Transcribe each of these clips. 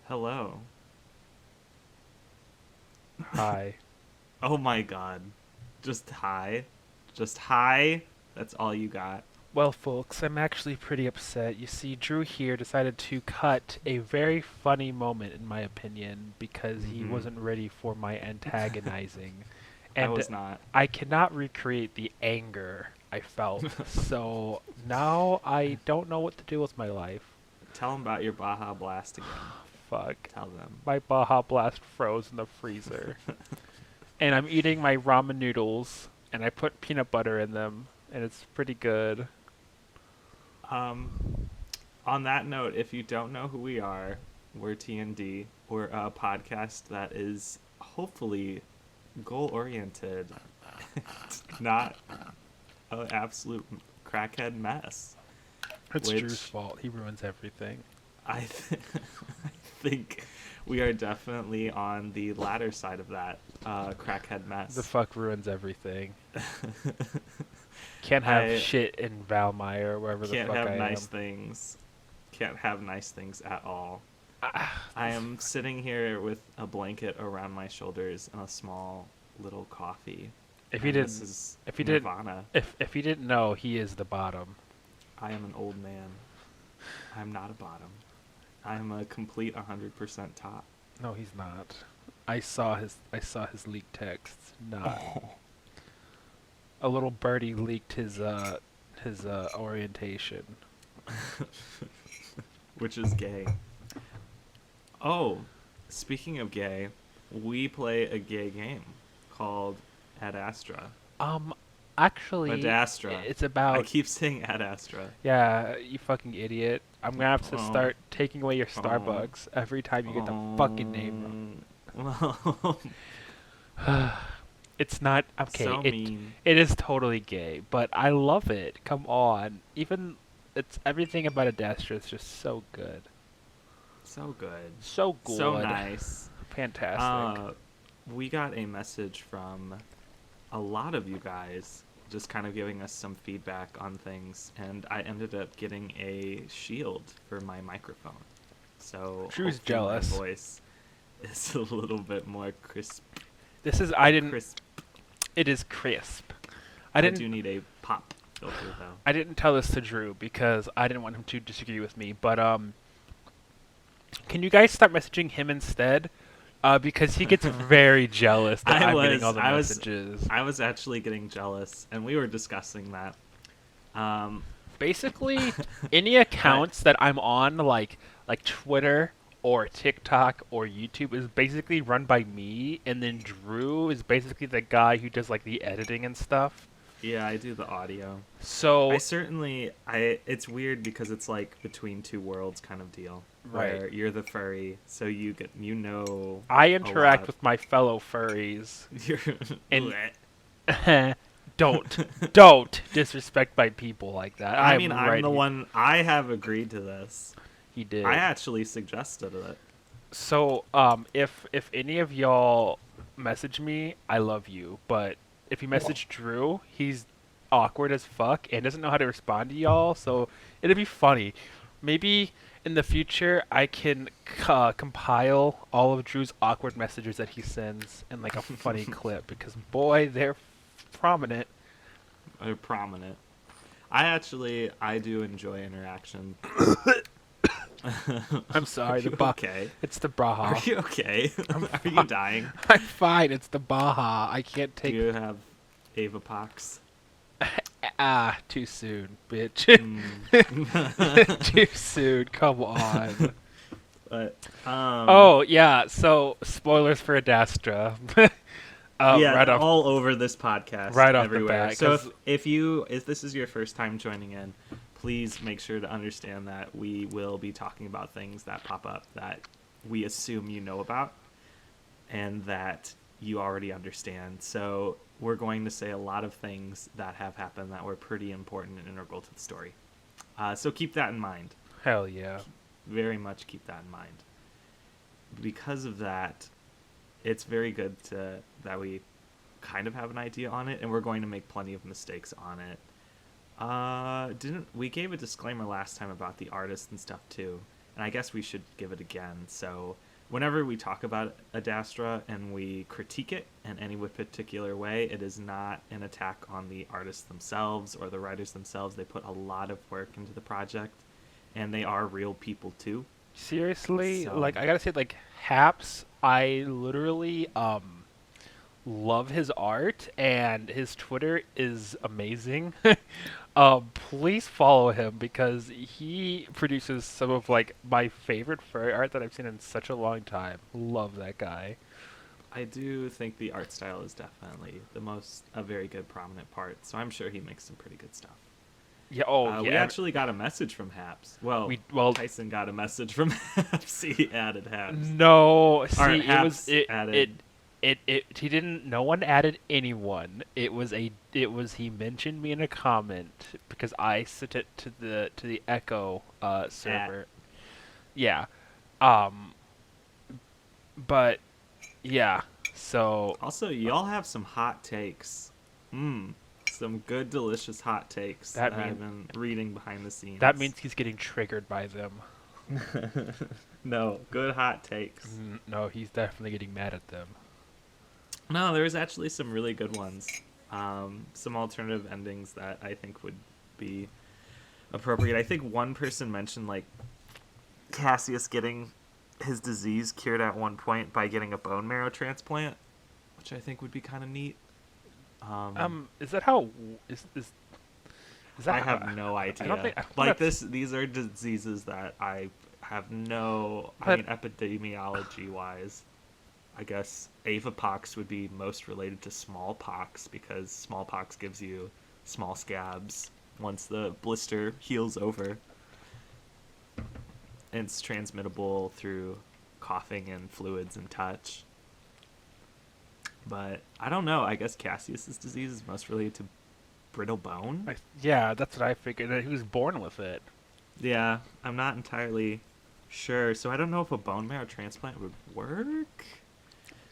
Hello. Hi. Oh my god. Just hi. Just hi. That's all you got. Well, folks, I'm actually pretty upset. You see, Drew here decided to cut a very funny moment, in my opinion, because he Mm-hmm. wasn't ready for my antagonizing. I And was not. I cannot recreate the anger I felt. So now I don't know what to do with my life. Tell them about your Baja Blast again. Fuck. Tell them. My Baja Blast froze in the freezer. And I'm eating my ramen noodles, and I put peanut butter in them, and it's pretty good. Um, on that note, if you don't know who we are, we're TnD. We're a podcast that is hopefully goal oriented, not an absolute crackhead mess. It's Drew's Which fault. He ruins everything. I think we are definitely on the latter side of that crackhead The mess. fuck ruins everything. Can't have I shit in Valmeyer or wherever the can't fuck have I nice am. things. Can't have nice things at all. I This, am sitting here with a blanket around my shoulders and a small little coffee, if you and this didn't, is if you didn't, nirvana. if you didn't know, he is the bottom. I am an old man. I'm not a bottom. I'm a complete 100% top. No, he's not. I saw his leaked texts. Not a little birdie leaked his orientation. Which is gay. Oh, speaking of gay, we play a gay game called Adastra. Um, actually, Adastra. it's I about. keep saying Adastra. Yeah, you fucking idiot. I'm gonna have to Oh, start taking away your oh, Starbucks every time you get the fucking name wrong. well, It's not okay. so It mean. it is totally gay, but I love it. Come on, even it's everything about Adastra is just so good, So good. so So good, nice. fantastic. Uh, we got a message from a lot of you guys just kind of giving us some feedback on things, and I ended up getting a shield for my microphone. So Drew's hopefully my jealous. voice is a little bit more crisp. This is I didn't. Crisp. It is crisp. I I didn't. do need a pop filter though. I didn't tell this to Drew because I didn't want him to disagree with me. But can you guys start messaging him instead? Because he gets very jealous that I I'm getting all was the I was messages. I was actually getting jealous, and we were discussing that. Um, Basically, any I accounts that I'm on, like Twitter or TikTok or YouTube, is basically run by me, and then Drew is basically the guy who does like the editing and stuff. yeah, I do the audio. I So, certainly I it's weird because it's like between two worlds kind of deal right, where you're the furry, so you get I a interact lot. with my fellow furries, You're and Bleh. don't don't disrespect my people like that. I I'm mean, I'm right the here. one. I have agreed to this. He I did. actually suggested it. So, if any of y'all message me, I love you. But if you message Drew, he's awkward as fuck and doesn't know how to respond to y'all. So it'd be funny. Maybe in the future I can compile all of Drew's awkward messages that he sends in like a funny clip because boy, they're prominent. They're prominent. I do enjoy interaction. I'm Are sorry, you the okay? it's the Are Baja. you okay? I'm Are you dying? I'm fine. It's the Baja. I can't Do take you have Avapox? too soon, bitch. Mm. Too soon. Come on. But Oh yeah. So spoilers for Adastra. yeah, Right off, all over this podcast, right off the everywhere. bat, So because if this is your first time joining in, please make sure to understand that we will be talking about things that pop up that we assume you know about and that you already understand. So we're going to say a lot of things that have happened that were pretty important and integral to the story. So keep that in mind. hell yeah. Very much keep that in mind. Because of that, it's very good that we kind of have an idea on it, and we're going to make plenty of mistakes on it. Didn't we gave a disclaimer last time about the artist and stuff too? and I guess we should give it again. So whenever we talk about Adastra and we critique it in any particular way, it is not an attack on the artists themselves or the writers themselves. They put a lot of work into the project, and they are real people too. Seriously, So- like I gotta say, like Haps, I literally love his art and his Twitter is amazing. Please follow him because he produces some of like my favorite furry art that I've seen in such a long time. Love that guy. I do think the art style is definitely a very good prominent part, so I'm sure he makes some pretty good stuff. Yeah. Oh, yeah. We actually got a message from Haps. Well, Tyson got a message from Haps. He added Haps. No, see, Or it was Haps it, added. he didn't. No one added anyone. It was he mentioned me in a comment because I sent it to the Echo server. Yeah. But yeah. So Also, y'all have some hot takes. Some good, delicious hot takes That that I've been reading behind the scenes. that means he's getting triggered by them. No, good hot takes. No, he's definitely getting mad at them. No, there's actually some really good ones. Some alternative endings that I think would be appropriate. I think one person mentioned like Cassius getting his disease cured at one point by getting a bone marrow transplant, which I think would be kind of neat. Is that how is that? I have no idea. I don't think like this. These are diseases that I have no. I mean, epidemiology wise, I guess Avapox would be most related to smallpox because smallpox gives you small scabs once the blister heals over. And it's transmittable through coughing and fluids and touch. But I don't know. I guess Cassius's disease is most related to brittle bone. Yeah, that's what I figured. He was born with it. Yeah, I'm not entirely sure. So I don't know if a bone marrow transplant would work.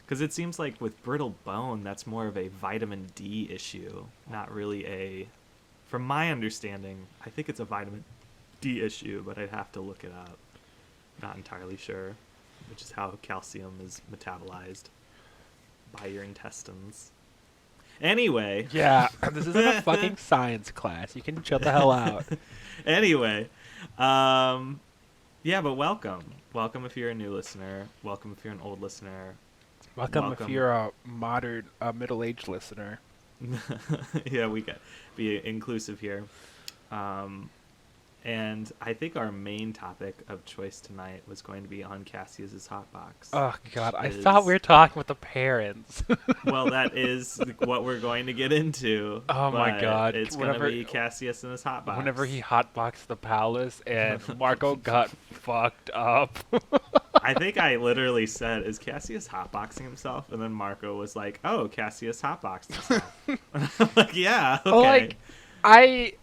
Because it seems like with brittle bone, that's more of a vitamin D issue, not really a... From my understanding, I think it's a vitamin D issue, but I'd have to look it up. Not entirely sure, which is how calcium is metabolized by your intestines. Anyway. Yeah, this isn't a fucking science class. You can chill the hell out. Anyway, yeah, but welcome. Welcome if you're a new listener. Welcome if you're an old listener. Welcome if you're a modern, middle-aged listener. Yeah, we got be inclusive here. And I think our main topic of choice tonight was going to be on Cassius's Hotbox. Oh god, I thought we were talking with the parents. Well, that is what we're going to get into. Oh my god. It's going to be Cassius and his Hotbox. Whenever he hotboxed the palace and Marco got fucked up. I think I literally said, is Cassius hotboxing himself? And then Marco was like, oh, Cassius hotboxed himself. I'm like, yeah, okay. Like,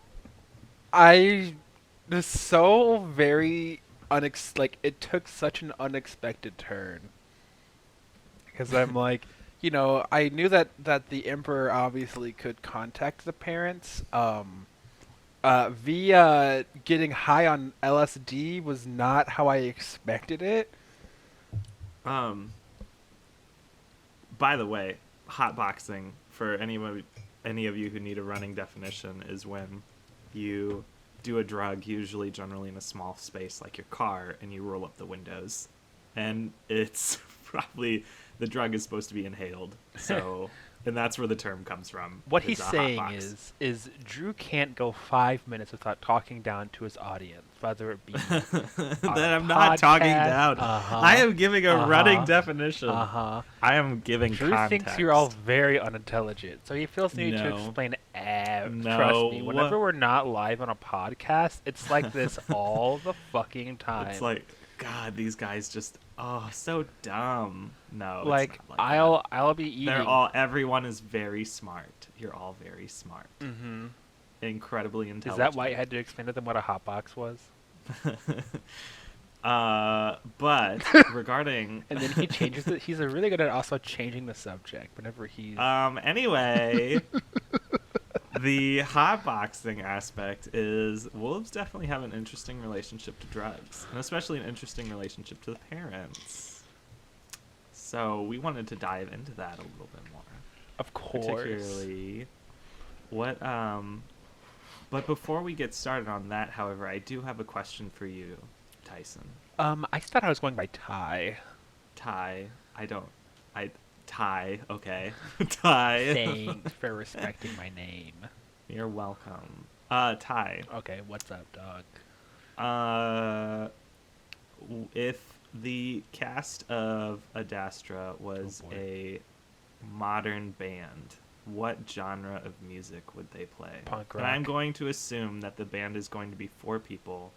I was so very like, it took such an unexpected turn. Because I'm like, you know, I knew that the Emperor obviously could contact the parents. Via getting high on LSD was not how I expected it. By the way, hotboxing, for any of you who need a running definition, is when you do a drug, usually generally in a small space like your car, and you roll up the windows. And it's probably, the drug is supposed to be inhaled. So, and that's where the term comes from. What he's saying is Drew can't go 5 minutes without talking down to his audience, whether it be that I'm not talking down. I am giving a running definition. I am giving Drew context. thinks you're all very unintelligent, so he feels the need to explain. Trust me, whenever we're not live on a podcast, it's like this all the fucking time. It's like, God, these guys just so dumb. No, like, it's not like I'll be eating. Everyone is very smart. You're all very smart. Mm-hmm. Incredibly intelligent. Is that why I had to explain to them what a hotbox was? But regarding and then he changes it. He's really good at also changing the subject whenever he's anyway, The hotboxing aspect is wolves definitely have an interesting relationship to drugs, and especially an interesting relationship to the parents. So we wanted to dive into that a little bit more. Of course. Particularly, what but before we get started on that, however, I do have a question for you, Tyson. I thought I was going by Ty. Ty, Ty, okay. Ty. Thanks for respecting my name. You're welcome. Ty. Okay, what's up, dog? If the cast of Adastra was Oh, boy. a modern band, what genre of music would they play? Punk And I'm rock. going to assume that the band is going to be 4 people.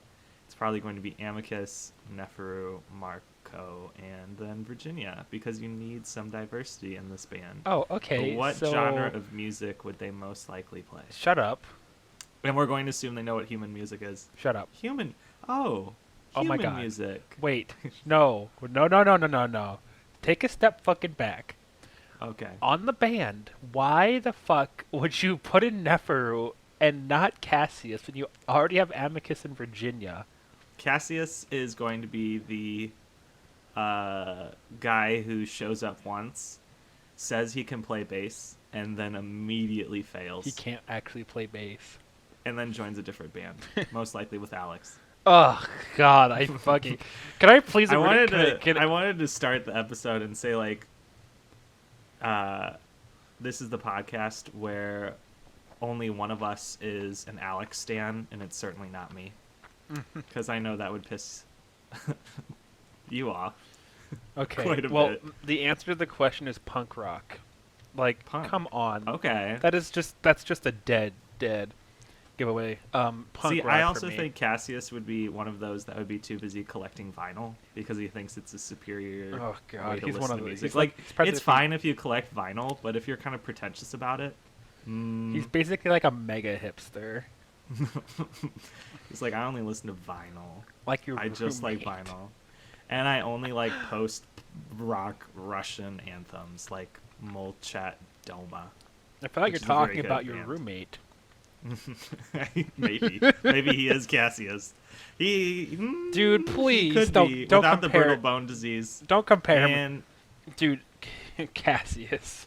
It's probably going to be Amicus, Neferu, Marco, and then Virginia, because you need some diversity in this band. Oh, But okay. what so... genre of music would they most likely play? Shut up. And we're going to assume they know what human music is. Shut up. Human. Oh. Oh my Human God. music. Wait. No. No. Take a step fucking back. Okay. On the band, why the fuck would you put in Neferu and not Cassius when you already have Amicus and Virginia? Cassius is going to be the guy who shows up once, says he can play bass, and then immediately fails. He can't actually play bass. And then joins a different band, most likely with Alex. Oh God, I fucking. Can I please? I wanted can to. I wanted to start the episode and say like, this is the podcast where only one of us is an Alex stan, and it's certainly not me, because I know that would piss you off. Okay. Quite a well, bit. the answer to the question is punk rock. Like, Punk. come on. Okay. That's just a dead giveaway. Punk See, rock I for also me. think Cassius would be one of those that would be too busy collecting vinyl because he thinks it's a superior Oh God, way to he's listen one of to those. music. He's Like, he's probably it's the- fine if you collect vinyl, but if you're kind of pretentious about it, He's basically like a mega hipster. he's like, I only listen to vinyl. Like your I just like roommate. vinyl. And I only like post-rock Russian anthems like Molchat Doma. I feel like Which you're is a very talking good about your band. roommate. Maybe he is Cassius. Dude, he please could don't be, don't without the compare. brittle bone disease. Don't compare him, And dude. Cassius.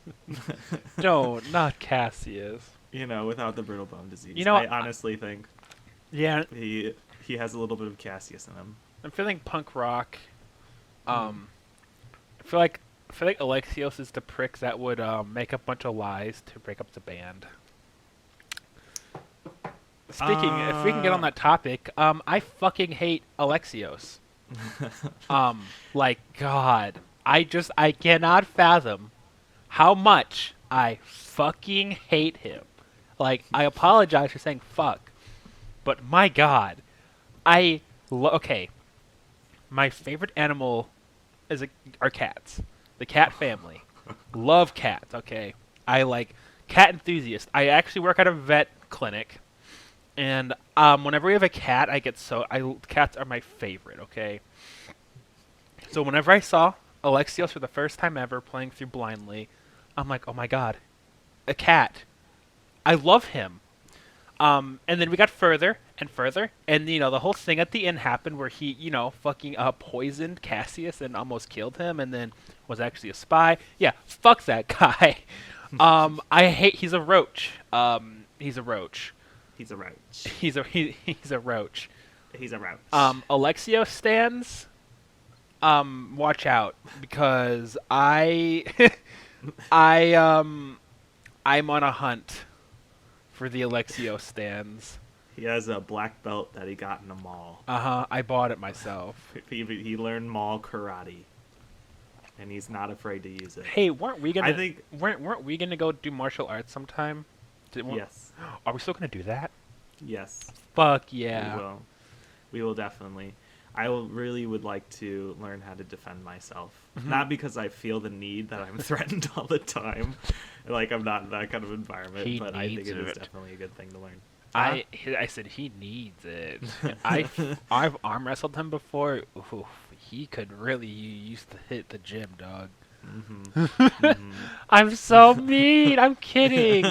No, not Cassius. without the brittle bone disease. You know, I honestly think Yeah, he has a little bit of Cassius in him. I'm feeling punk rock. I feel like Alexios is the prick that would make a bunch of lies to break up the band. Speaking, if we can get on that topic, I fucking hate Alexios. Like God, I cannot fathom how much I fucking hate him. Like, I apologize for saying fuck, but my God, okay. My favorite animal are cats. The cat family. Love cats, okay? I like cat enthusiast. I actually work at a vet clinic. And whenever we have a cat, cats are my favorite, okay? So whenever I saw Alexios for the first time ever playing through blindly, I'm like, oh my God, a cat. I love him. And then we got further and further, and the whole thing at the end happened where he, fucking poisoned Cassius and almost killed him, and then was actually a spy. Yeah, fuck that guy. He's a roach. He's a roach. He's a roach. He's a roach. He's a roach. Alexio stands. Watch out, because I'm on a hunt for the Alexio stands. He has a black belt that he got in a mall. I bought it myself. He learned mall karate, and he's not afraid to use it. Hey, weren't we gonna? I think weren't we gonna go do martial arts sometime? yes, Are we still gonna do that? yes. Fuck yeah. We will. We will definitely. Really would like to learn how to defend myself. Mm-hmm. Not because I feel the need that I'm threatened all the time. Like, I'm not in that kind of environment, He but I think needs it is it. definitely a good thing to learn. I said he needs it. I've arm wrestled him before. Ooh, he could really used to hit the gym, dog. I'm so mean. I'm kidding.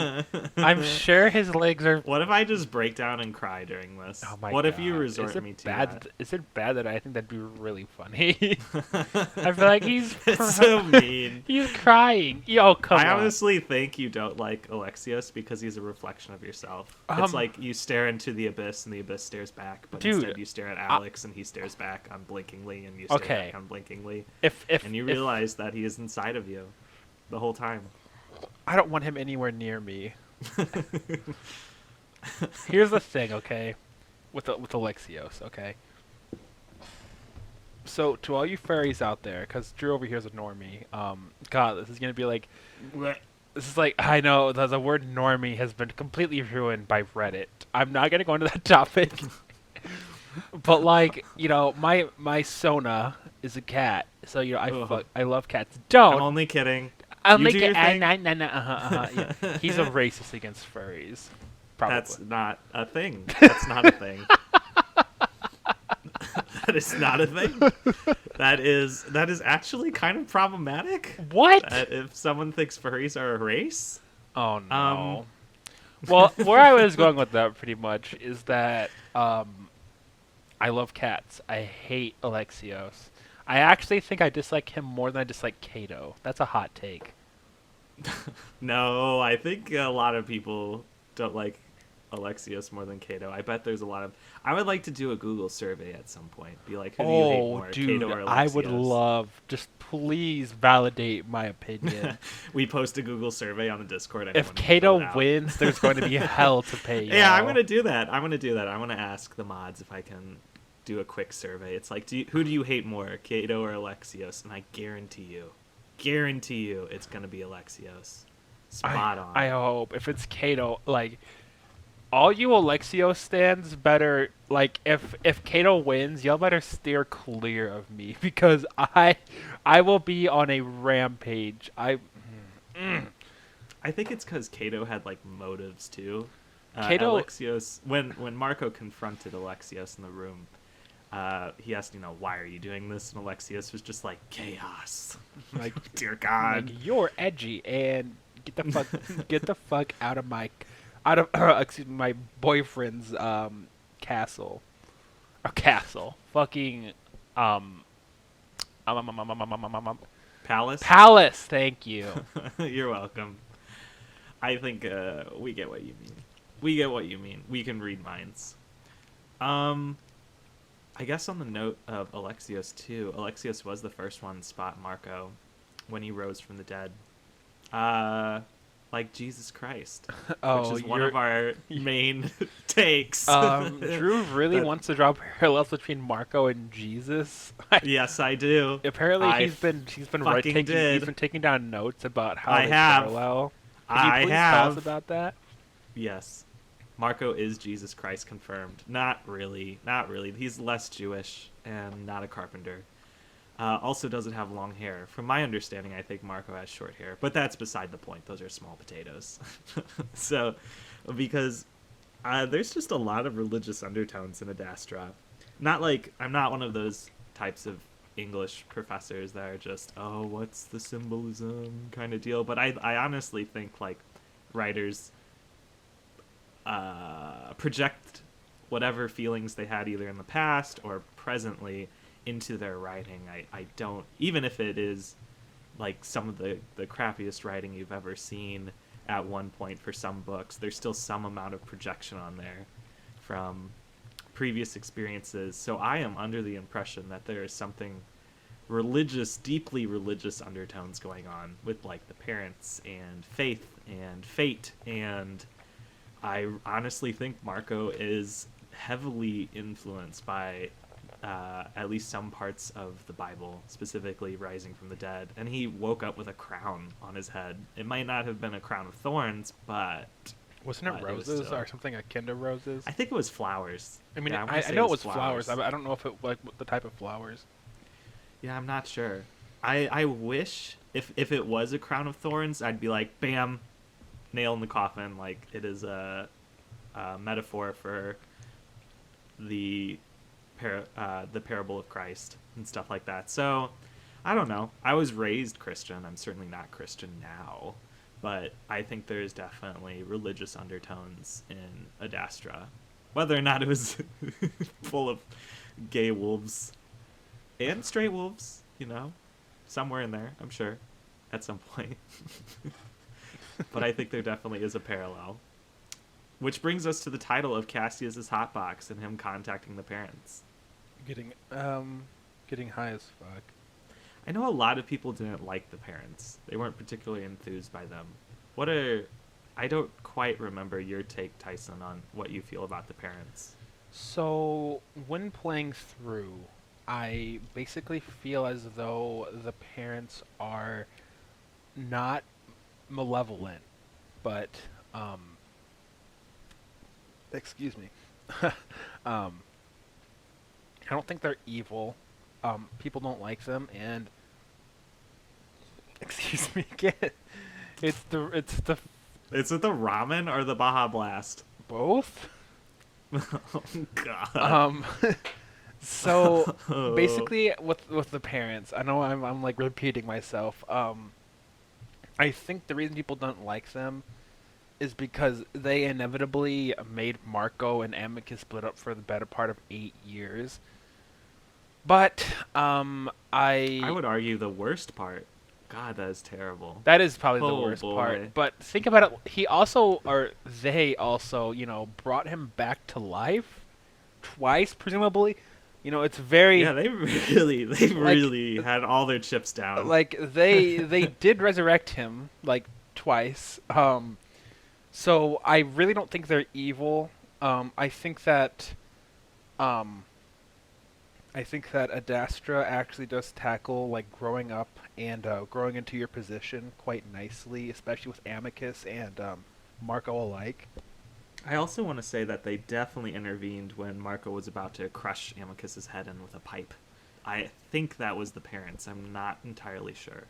I'm sure his legs are. What if I just break down and cry during Oh this? my What if you god. resort me to that? Is it bad that I think that'd be really funny? I feel like It's so mean. he's crying. Yo, come I on. honestly think you don't like Alexios because he's a reflection of yourself. It's Um, like you stare into the abyss and the abyss stares back, but Dude, instead you stare at Alex and he stares back unblinkingly and you stare Okay. back unblinkingly. if And you if realize that he is inside of you the whole time. I don't want him anywhere near me. Here's the thing, okay, with Alexios, okay. So to all you furries out there, because Drew over here is a normie. God, this is gonna be like, this is like, I know the word normie has been completely ruined by Reddit. I'm not gonna go into that topic. But like, my Sona is a cat, so Ugh. I love cats. I'm Don't. only kidding. I'll You make do it. your thing. Yeah. He's a racist against furries. Probably. That's not a thing. That's not a thing. That is not a thing. That is actually kind of problematic. What? That if someone thinks furries are a race. Oh no. Well, where I was going with that pretty much is that I love cats. I hate Alexios. I actually think I dislike him more than I dislike Kato. That's a hot take. No, I think a lot of people don't like Alexios more than Kato. I bet there's a lot of. I would like to do a Google survey at some point. Be like, who do you hate Oh, more, dude, Kato or Alexios? I would love. Just please validate my opinion. We post a Google survey on the Discord. If anyone can fill it Kato out. wins, there's going to be hell to pay. Yeah, I'm y'all. gonna do that. I'm gonna ask the mods if I can do a quick survey. It's like, who do you hate more, Kato or Alexios? And I guarantee you, it's gonna be Alexios. Spot on. I hope if it's Kato, like all you Alexios stands better. Like if Kato wins, y'all better steer clear of me because I will be on a rampage. I think it's because Kato had like motives too. Kato- Alexios, when Marco confronted Alexios in the room, he asked, why are you doing this? And Alexios was just like, chaos. Like Dear God. like you're edgy and get the fuck out of my excuse me, my boyfriend's castle. A castle. Fucking Palace? palace, thank you. You're welcome. I think we get what you mean. We can read minds. I guess on the note of Alexios too, Alexios was the first one to spot Marco when he rose from the dead. Like Jesus Christ, Oh, which is one of our main takes. Drew really That- wants to draw parallels between Marco and Jesus. Yes, I do. Apparently, I he's been fucking did. he's been taking down notes about how I they have. parallel. Can you I please tell us have. about that? Yes. Marco is Jesus Christ confirmed. Not really. He's less Jewish and not a carpenter. Also doesn't have long hair. From my understanding, I think Marco has short hair. But that's beside the point. Those are small potatoes. So, because there's just a lot of religious undertones in Adastra. I'm not one of those types of English professors that are just, oh, what's the symbolism kind of deal. But I honestly think, like, writers project whatever feelings they had either in the past or presently into their writing. I don't, even if it is like some of the crappiest writing you've ever seen at one point for some books, there's still some amount of projection on there from previous experiences. So I am under the impression that there is something religious, deeply religious undertones going on with like the parents and faith and fate, and I honestly think Marco is heavily influenced by at least some parts of the Bible, specifically Rising from the Dead. And he woke up with a crown on his head. It might not have been a crown of thorns, but Wasn't it it was roses still- or something akin to roses? I think it was flowers. I mean, Yeah, wanna I say know it was flowers. I don't know if it like the type of flowers. Yeah, I'm not sure. I wish if it was a crown of thorns, I'd be like, bam, nail in the coffin. Like it is a metaphor for the parable of Christ and stuff like that. So I don't know. I was raised Christian. I'm certainly not Christian now, but I think there's definitely religious undertones in Adastra. Whether or not it was full of gay wolves and straight wolves, somewhere in there, I'm sure, at some point. But I think there definitely is a parallel. Which brings us to the title of Cassius's Hotbox and him contacting the parents. Getting high as fuck. I know a lot of people didn't like the parents. They weren't particularly enthused by them. I don't quite remember your take, Tyson, on what you feel about the parents. So, when playing through, I basically feel as though the parents are not malevolent, but, excuse me. I don't think they're evil. People don't like them, and excuse me again. It's the Is it the ramen or the Baja Blast? both. Oh, God. So basically, with the parents, I know I'm like repeating myself. I think the reason people don't like them is because they inevitably made Marco and Amicus split up for the better part of 8 years. But I would argue the worst part. God, that is terrible. that is probably the Oh, worst boy. part. But think about it. They also, brought him back to life twice, presumably. It's very Yeah, they really had all their chips down. like they did resurrect him like twice. So I really don't think they're evil. I think that Adastra actually does tackle like growing up and growing into your position quite nicely, especially with Amicus and Marco alike. I also want to say that they definitely intervened when Marco was about to crush Amicus's head in with a pipe. I think that was the parents. I'm not entirely sure.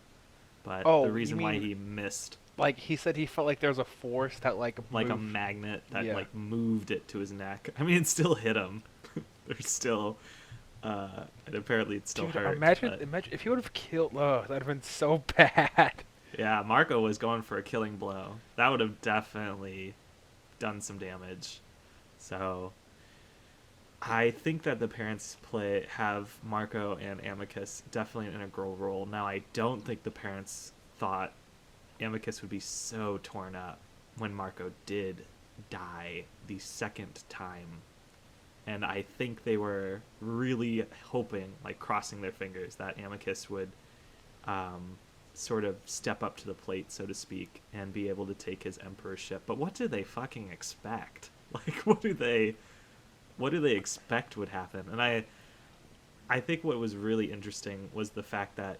But Oh, the you reason why mean- he missed, Like he said, he felt like there was a force that like like a moved. magnet that Yeah. moved it to his neck. I mean, it still hit him. There's still, and apparently it still Dude, hurt. imagine but- if he would have killed. Oh, that'd have been so bad. Yeah, Marco was going for a killing blow. That would have definitely done some damage. So I think that the parents have Marco and Amicus definitely an integral role. Now I don't think the parents thought Amicus would be so torn up when Marco did die the second time. And I think they were really hoping, like crossing their fingers, that Amicus would sort of step up to the plate, so to speak, and be able to take his emperorship. But what do they fucking expect? Like, what do they expect would happen? And I think what was really interesting was the fact that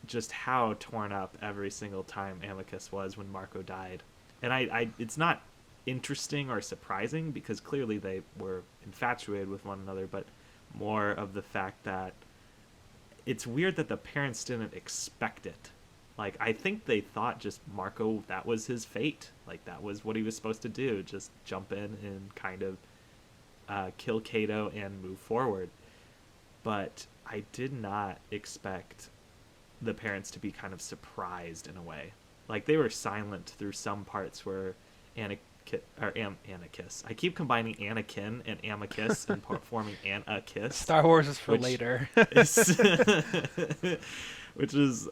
just how torn up every single time Amicus was when Marco died. And I it's not interesting or surprising because clearly they were infatuated with one another, but more of the fact that it's weird that the parents didn't expect it. Like, I think they thought just Marco, that was his fate. Like, that was what he was supposed to do. Just jump in and kind of kill Cato and move forward. But I did not expect the parents to be kind of surprised in a way. Like, they were silent through some parts where Amicus. I keep combining Anakin and Amicus and forming Anakis. Star Wars is for Which later. Which is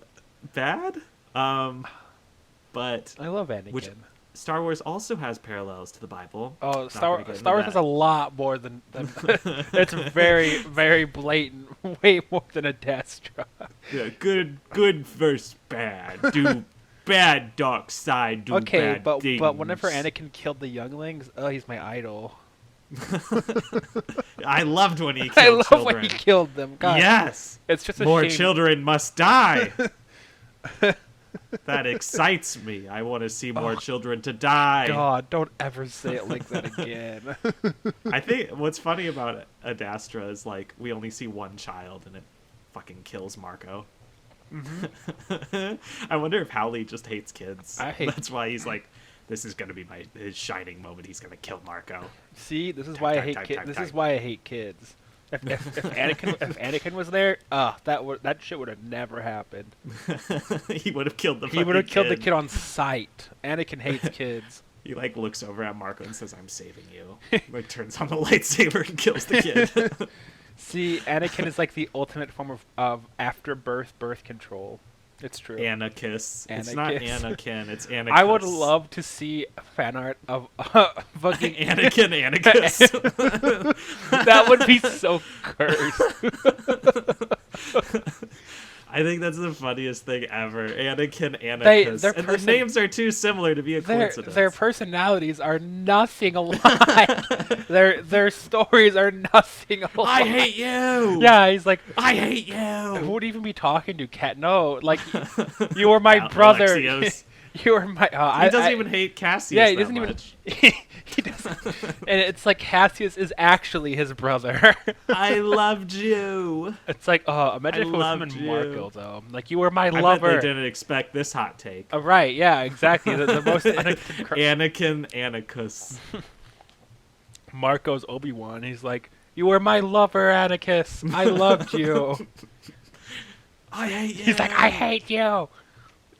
bad. But I love Anakin. which Star Wars also has parallels to the Bible. Oh, Not Star gonna get Wars into has that. a lot more than it's very, very blatant. Way more than Adastra. Yeah, good versus bad. Do bad dark side. Do Okay, bad but things. whenever Anakin killed the younglings, oh, he's my idol. I loved when he I killed love children. when he killed them. God, Yes, it's just a more shame. children must die. That excites me. I want to see more children to die. God, don't ever say it like that again. I think what's funny about Adastra is like we only see one child and it fucking kills Marco. I wonder if Howley just hates kids. That's why he's like, this is gonna be his shining moment. He's gonna kill Marco. See, this is Type, why I type, hate type, kids. type, This type. is why I hate kids. Anakin was there, that shit would have never happened. He would have killed the He would have fucking killed the kid on sight. Anakin hates kids. He like looks over at Marco and says, "I'm saving you." Like turns on the lightsaber and kills the kid. See, Anakin is like the ultimate form of after-birth birth control. It's true. Anarchist. It's not Anakiss. Anakin. It's Anakin. I would love to see fan art of fucking Anakin Anarchist. That would be so cursed. I think that's the funniest thing ever. Anakin Anarchist. And their names are too similar to be a coincidence. Their personalities are nothing alike. their stories are nothing alike. I hate you. Yeah, he's like, I hate you. Who would even be talking to Cat? No, like you were my brother. Alexios. You were my. He doesn't even hate Cassius. Yeah, he that doesn't much. even. He doesn't. And it's like Cassius is actually his brother. I loved you. It's like, imagine if it was him and Marco though. Like you were my lover. I bet they didn't expect this hot take. Right? Yeah, exactly. The most Anakin Anakus. Marco's Obi-Wan. He's like, you were my lover, Atticus. I loved you. I hate you. He's like, I hate you.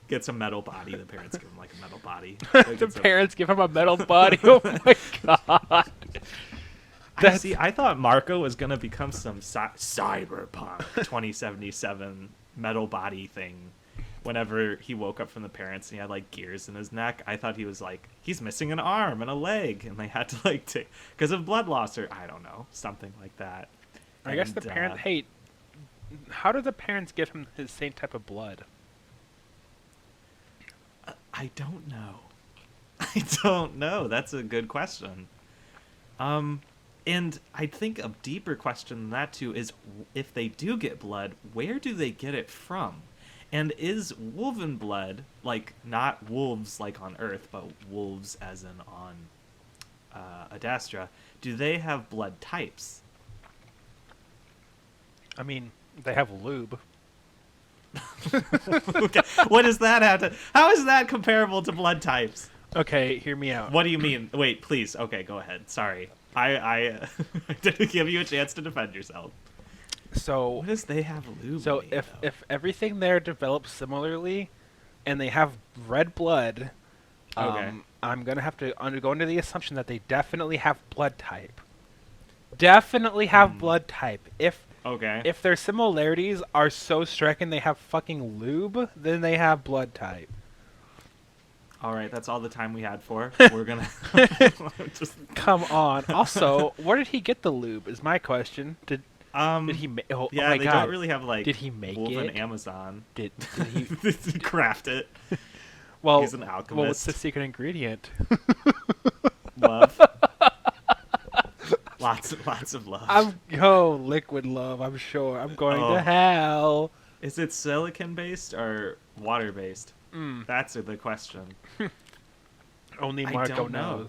Gets a metal body. The parents give him like a metal body. The parents give him a metal body. Oh my god. I thought Marco was gonna become some cyberpunk 2077 metal body thing. Whenever he woke up from the parents and he had like gears in his neck, I thought he was like, he's missing an arm and a leg, and they had to like take because of blood loss or I don't know, something like that. I guess the parents. Hey, how do the parents give him his same type of blood? I don't know. I don't know. That's a good question. And I think a deeper question than that too is if they do get blood, where do they get it from? And is wolven blood, like not wolves like on Earth, but wolves as in on Adastra, do they have blood types? I mean, they have lube. Okay. What does that have to... How is that comparable to blood types? Okay, hear me out. What do you mean? Wait, please. Okay, go ahead. Sorry. I didn't give you a chance to defend yourself. So what does they have lube? So in, if everything there develops similarly, and they have red blood, okay. I'm gonna have to go into the assumption that they definitely have blood type. Definitely have blood type. If their similarities are so striking they have fucking lube, then they have blood type. All right, that's all the time we had for. We're gonna just come on. Also, where did he get the lube? Is my question. Did he? Oh my they God. don't really have like. Did he make Wolven it? Amazon. Did he craft it? Well, he's an alchemist. Well, what's the secret ingredient? Love. Lots of love. Liquid love. I'm sure. I'm going to hell. Is it silicon based or water based? That's the question. Only Marco knows.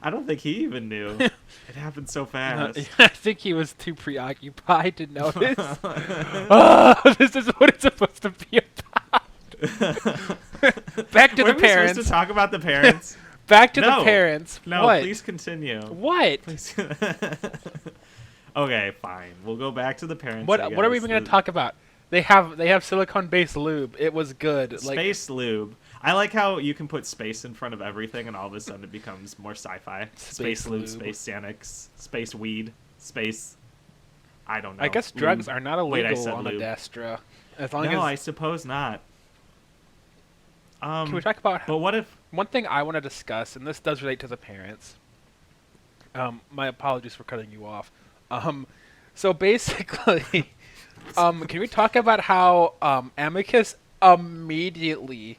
I don't think he even knew. It happened so fast. I think he was too preoccupied to notice. This is what it's supposed to be about. Back to the parents. We're supposed to talk about the parents. Back to the parents. No, what? Please continue. What? Please. Okay, fine. We'll go back to the parents. What are we even going to talk about? They have silicone-based lube. It was good. Space lube. I like how you can put space in front of everything, and all of a sudden it becomes more sci-fi. Space lube, space Xanax, space weed, space. I don't know. I guess drugs are not illegal on lube. Adastra. No, I suppose not. Can we talk about? But what if one thing I want to discuss, and this does relate to the parents. My apologies for cutting you off. So basically, can we talk about how Amicus immediately,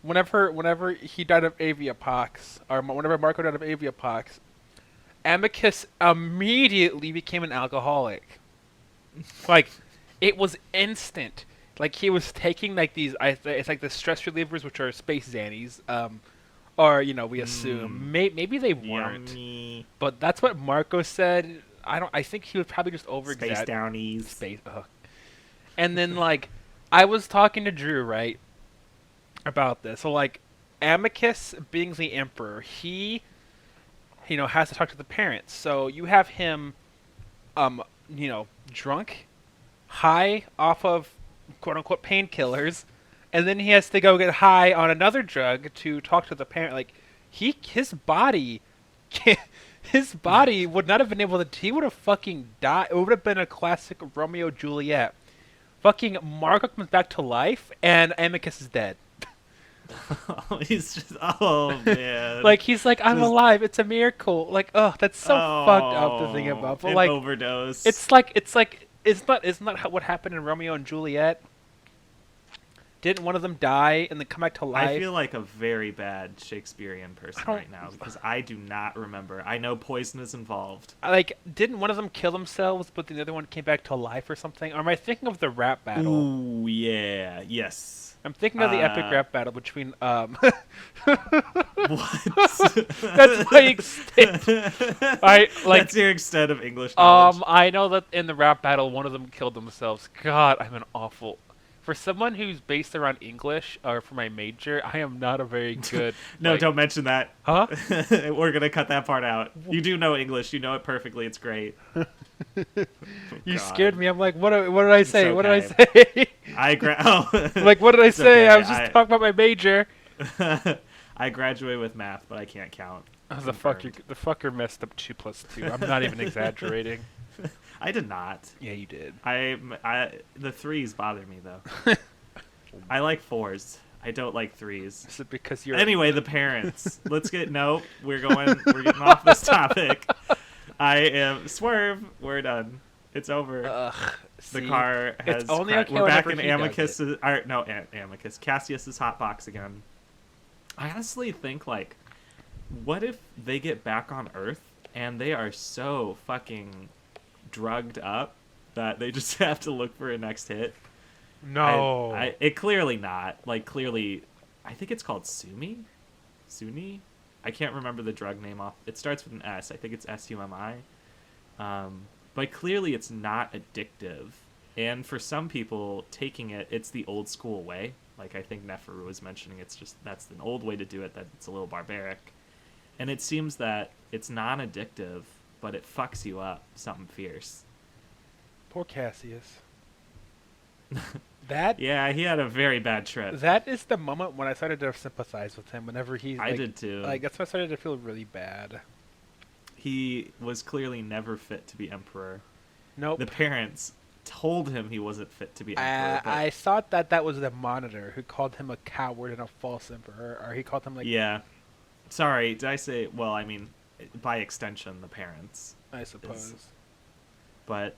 whenever he died of aviopox, or whenever Marco died of aviopox, Amicus immediately became an alcoholic. Like, it was instant. Like, he was taking like these, it's like the stress relievers, which are space Xannies, or we assume maybe they weren't, but that's what Marco said. I think he was probably just over space downies. Space. And then like, I was talking to Drew right about this. So like, Amicus being the emperor, he has to talk to the parents. So you have him drunk, high off of quote unquote painkillers, and then he has to go get high on another drug to talk to the parent. Like his body, his body would not have been able to. He would have fucking died. It would have been a classic Romeo Juliet. Fucking Marco comes back to life, and Amicus is dead. He's just, oh man. Like he's like, I'm Just- alive. It's a miracle. Like, oh, that's so fucked up to think about. But an like, overdose. it's like isn't that what happened in Romeo and Juliet? Didn't one of them die and then come back to life? I feel like a very bad Shakespearean person don't- right now because I do not remember. I know poison is involved. Like, didn't one of them kill themselves, but the other one came back to life or something? Or am I thinking of the rap battle? Ooh, yeah, yes. I'm thinking of the epic rap battle between What? That's my extent. I like. That's your extent of English knowledge. I know that in the rap battle, one of them killed themselves. God, I'm an awful. For someone who's based around English, or for my major, I am not a very good. No, like- don't mention that. Huh? We're gonna cut that part out. You do know English. You know it perfectly. It's great. You God. scared me. I'm like, what did I say? It's What did I okay. say? Oh. Like, what did I It's say? okay, I was just talking about my major. I graduated with math, but I can't count. Oh, Confirmed. the fucker messed up 2 plus 2. I'm not even exaggerating. I did not. Yeah, you did. The threes bother me though. I like fours. I don't like threes. Is it because you're Anyway, the parents. We're getting off this topic. I am swerve. We're done. It's over. The see, car has. it's only okay We're back whenever in he does Amicus. Amicus. Cassius's hotbox again. I honestly think like, what if they get back on Earth and they are so fucking drugged up that they just have to look for a next hit? No. It clearly not. Like clearly, I think it's called Suni. I can't remember the drug name off. It starts with an S. I think it's SUMI. But clearly it's not addictive. And for some people, taking it, it's the old school way. Like I think Neferu was mentioning, that's an old way to do it. That it's a little barbaric. And it seems that it's non-addictive, but it fucks you up something fierce. Poor Cassius. That Yeah, he had a very bad trip. that is the moment when I started to sympathize with him. Whenever he's I like, did too. Like that's when I started to feel really bad. He was clearly never fit to be emperor. Nope. The parents told him he wasn't fit to be emperor. But I thought that was the monitor who called him a coward and a false emperor, or he called him like. yeah. Sorry, did I say? Well, I mean, by extension, the parents. I suppose. But,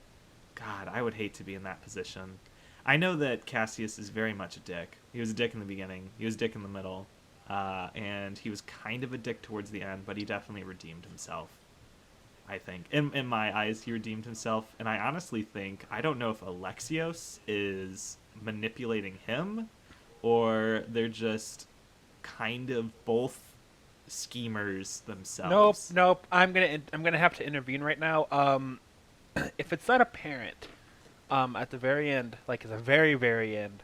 God, I would hate to be in that position. I know that Cassius is very much a dick. He was a dick in the beginning. He was a dick in the middle. And he was kind of a dick towards the end, but he definitely redeemed himself. I think. In my eyes, he redeemed himself. And I honestly think, I don't know if Alexios is manipulating him, or they're just kind of both schemers themselves. Nope. I'm gonna have to intervene right now. If it's not apparent, at the very end, like at the very very end,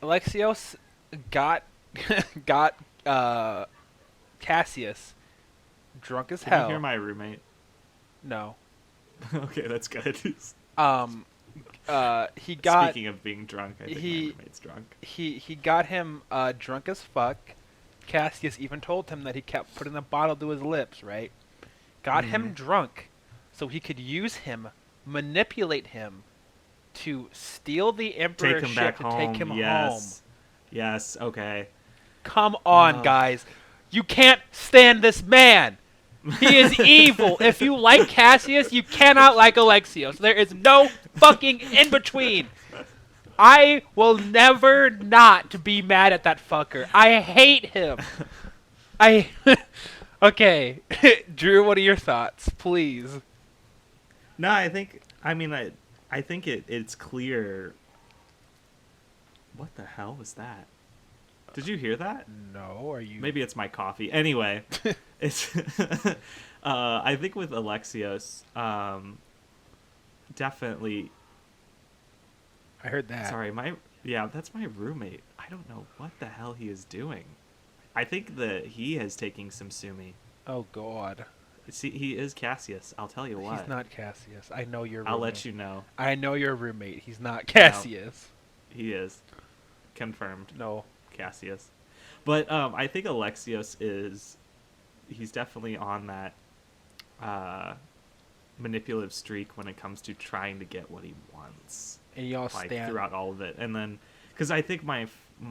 Alexios got Cassius drunk as Can hell. you hear my roommate? No. Okay, that's good. He got Speaking of being drunk, I think my roommate's drunk. he got him drunk as fuck. Cassius even told him that he kept putting the bottle to his lips, right? Got him drunk so he could use him, manipulate him to steal the emperor's Take him ship back to home. take him home. Yes, okay. Come on, guys. You can't stand this man. He is evil. If you like Cassius, you cannot like Alexios. There is no fucking in between. I will never not be mad at that fucker. I hate him. Okay. Drew, what are your thoughts, please? No, I think it's clear. What the hell was that? Did you hear that? No, are you? Maybe it's my coffee. Anyway, it's I think with Alexios, definitely. I heard that. Sorry, that's my roommate. I don't know what the hell he is doing. I think that he is taking some sumi. Oh God. See, he is Cassius. I'll tell you what. He's not Cassius. I know your roommate. I'll let you know. I know your roommate. He's not Cassius. He is. Confirmed. No. Cassius. But I think Alexios is... He's definitely on that manipulative streak when it comes to trying to get what he wants. And y'all like, stand... throughout all of it. And then... Because I think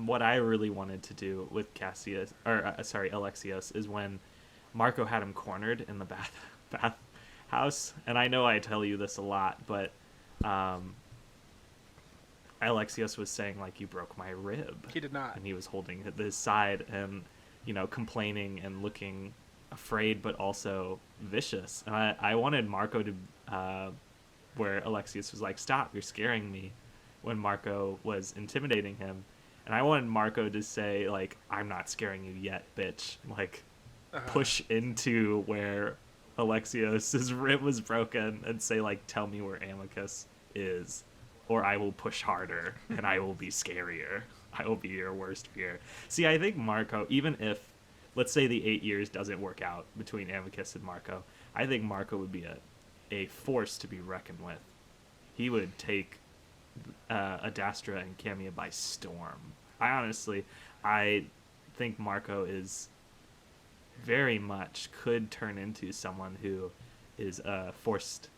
what I really wanted to do with Cassius... Alexios is when Marco had him cornered in the bath house. And I know I tell you this a lot, but... Alexios was saying, like, you broke my rib. He did not. And he was holding his side and, complaining and looking afraid, but also vicious. And I wanted Marco to, where Alexios was like, stop, you're scaring me, when Marco was intimidating him. And I wanted Marco to say, like, I'm not scaring you yet, bitch. Like, push into where Alexios' rib was broken and say, like, tell me where Amicus is. Or I will push harder, and I will be scarier. I will be your worst fear. See, I think Marco, even if, let's say the 8 years doesn't work out between Amicus and Marco, I think Marco would be a force to be reckoned with. He would take Adastra and Camia by storm. I think Marco is very much could turn into someone who is forced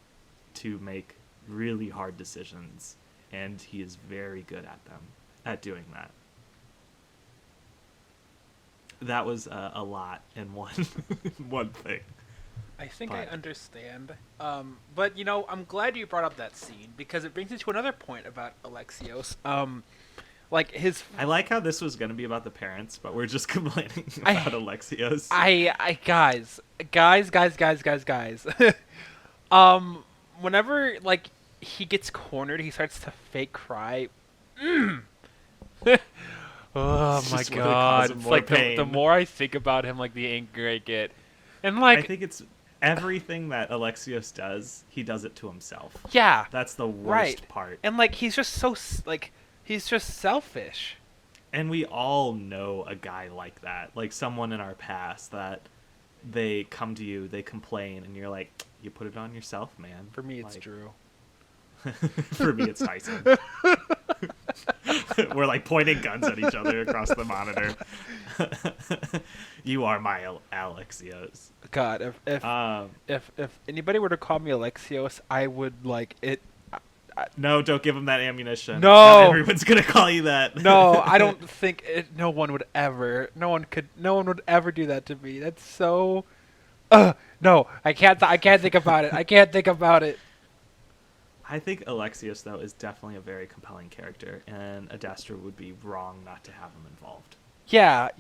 to make really hard decisions, and he is very good at doing that. That was a lot in one thing. I think I understand. But, I'm glad you brought up that scene, because it brings me to another point about Alexios. Like, his... I like how this was going to be about the parents, but we're just complaining about Alexios. Guys. Whenever, like, he gets cornered, he starts to fake cry. Oh my god. It's like the more I think about him, like, the angrier I get. And, like... I think it's everything that Alexios does, he does it to himself. Yeah. That's the worst part. And, like, he's just so, like, he's just selfish. And we all know a guy like that. Like, someone in our past that they come to you, they complain, and you're like, you put it on yourself, man. For me, it's Drew. For me, it's Tyson. We're like pointing guns at each other across the monitor. You are my Alexios. God, if anybody were to call me Alexios, I would like it. No, don't give him that ammunition. No, not everyone's gonna call you that. No, I don't think it. No one would ever. No one would ever do that to me. That's so. No, I can't think about it. I can't think about it. I think Alexios, though, is definitely a very compelling character, and Adastra would be wrong not to have him involved. Yeah.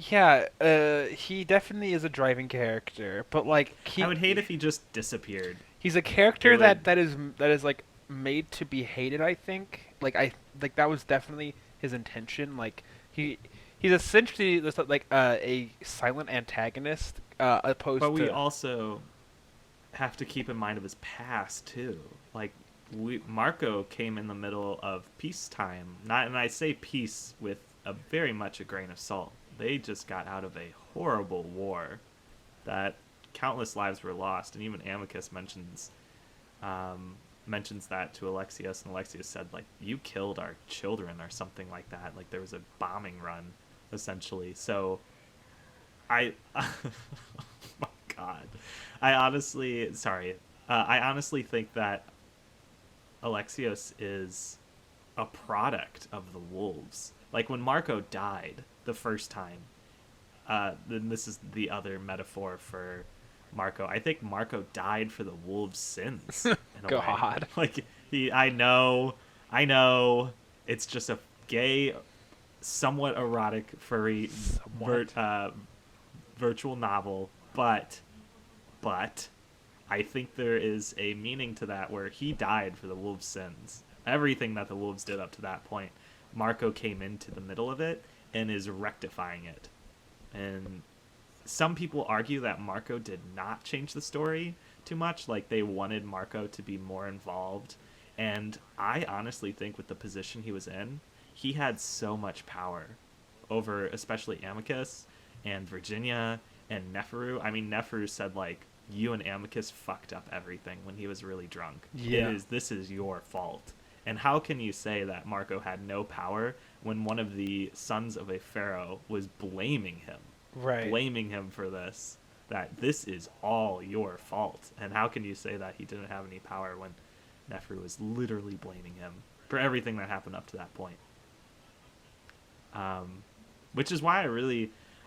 He definitely is a driving character, but like I would hate if he just disappeared. He's a character that is like made to be hated. I think that was definitely his intention. Like he's essentially just like a silent antagonist, opposed to. But we also have to keep in mind of his past too. Like. Marco came in the middle of peacetime, and I say peace with a very much a grain of salt. They just got out of a horrible war that countless lives were lost, and even Amicus mentions that to Alexios, and Alexios said, like, you killed our children or something like that. Like, there was a bombing run, essentially. So, oh my God. I honestly think that Alexios is a product of the wolves. Like when Marco died the first time, then this is the other metaphor for Marco. I think Marco died for the wolves' sins. In a God, way. Like I know, it's just a gay, somewhat erotic, furry, virtual novel, but. I think there is a meaning to that where he died for the wolves' sins. Everything that the wolves did up to that point, Marco came into the middle of it and is rectifying it. And some people argue that Marco did not change the story too much. Like, they wanted Marco to be more involved. And I honestly think with the position he was in, he had so much power over especially Amicus and Virginia and Neferu. I mean, Neferu said, like, you and Amicus fucked up everything when he was really drunk. Yeah. This is your fault. And how can you say that Marco had no power when one of the sons of a pharaoh was blaming him? Right. Blaming him for this. That this is all your fault. And how can you say that he didn't have any power when Neferu was literally blaming him for everything that happened up to that point? Which is why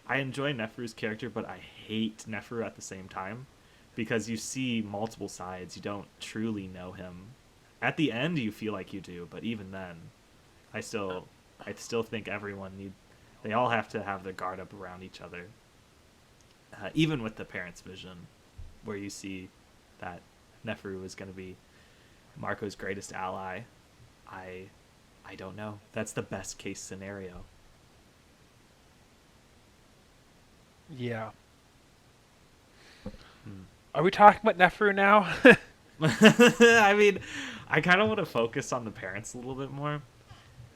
I enjoy Neferu's character, but I hate Neferu at the same time, because you see multiple sides. You don't truly know him. At the end, you feel like you do, but even then, I still think they all have to have their guard up around each other. Even with the parents' vision, where you see that Neferu is going to be Marco's greatest ally, I don't know. That's the best case scenario. Yeah. Are we talking about Neferu now? I mean, I kind of want to focus on the parents a little bit more,